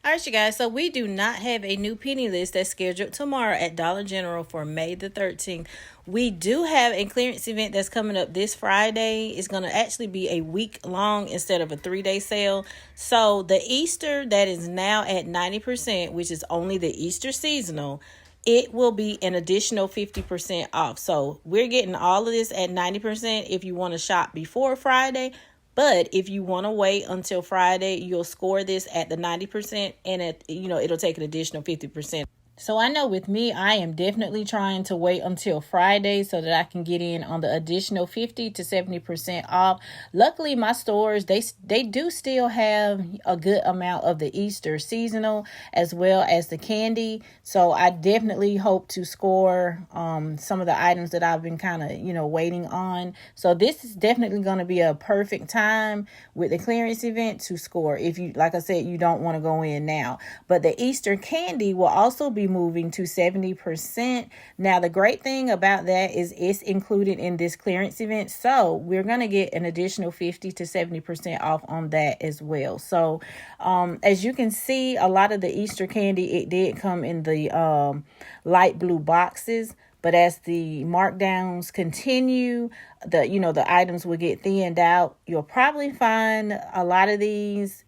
All right, you guys. So we do not have a new penny list that's scheduled tomorrow at Dollar General for May the 13th. We do have a clearance event that's coming up this Friday. It's going to actually be a week long instead of a 3-day sale. So the Easter that is now at 90%, which is only the Easter seasonal, it will be an additional 50% off. So we're getting all of this at 90% if you want to shop before Friday. But if you want to wait until Friday, you'll score this at the 90% and it'll take an additional 50%. So I know with me, I am definitely trying to wait until Friday so that I can get in on the additional 50 to 70% off. Luckily, my stores, they do still have a good amount of the Easter seasonal as well as the candy. So I definitely hope to score some of the items that I've been kind of, waiting on. So this is definitely going to be a perfect time with the clearance event to score. If you, like I said, you don't want to go in now. But the Easter candy will also be moving to 70%. Now, the great thing about that is it's included in this clearance event. So we're going to get an additional 50 to 70% off on that as well. So as you can see, a lot of the Easter candy, it did come in the light blue boxes. But as the markdowns continue, the items will get thinned out. You'll probably find a lot of these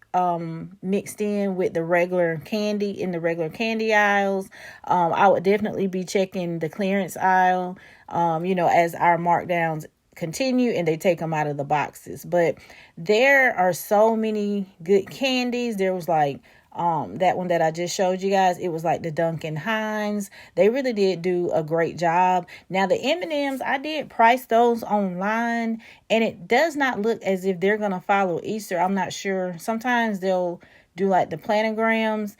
mixed in with the regular candy in the regular candy aisles. I would definitely be checking the clearance aisle, as our markdowns continue and they take them out of the boxes. But there are so many good candies. There was like that one that I just showed you guys. It was like the Duncan Hines. They really did do a great job. Now the M&Ms, I did price those online and it does not look as if they're going to follow Easter. I'm not sure. Sometimes they'll do like the planograms.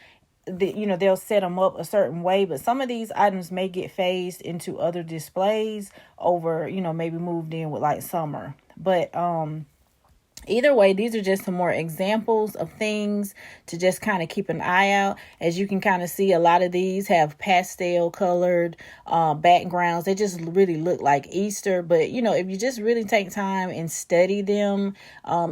They'll set them up a certain way, but some of these items may get phased into other displays over, maybe moved in with like summer. But either way, these are just some more examples of things to just kind of keep an eye out. As you can kind of see, a lot of these have pastel colored backgrounds. They just really look like Easter. But, if you just really take time and study them,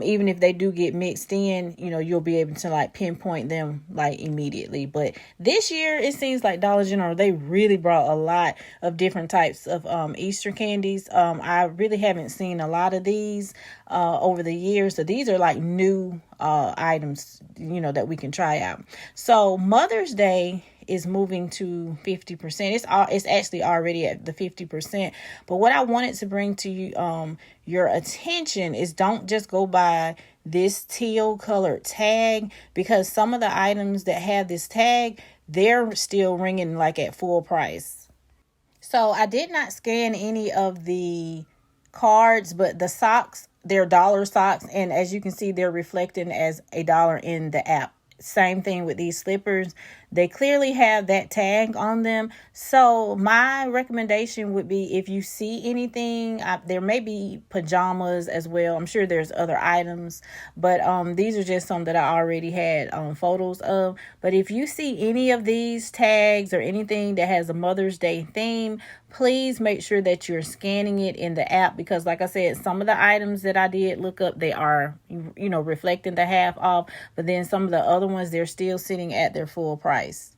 even if they do get mixed in, you'll be able to like pinpoint them like immediately. But this year, it seems like Dollar General, they really brought a lot of different types of Easter candies. I really haven't seen a lot of these over the years. So these are like new items, that we can try out. So Mother's Day is moving to 50%. It's actually already at the 50%. But what I wanted to bring to you your attention is don't just go by this teal colored tag, because some of the items that have this tag, they're still ringing like at full price. So I did not scan any of the cards, but the socks, they're dollar socks, and as you can see, they're reflecting as $1 in the app. Same thing with these slippers. They clearly have that tag on them. So my recommendation would be, if you see anything, there may be pajamas as well. I'm sure there's other items, but these are just some that I already had photos of. But if you see any of these tags or anything that has a Mother's Day theme, please make sure that you're scanning it in the app, because like I said, some of the items that I did look up, they are, reflecting the half off, but then some of the other ones, they're still sitting at their full price.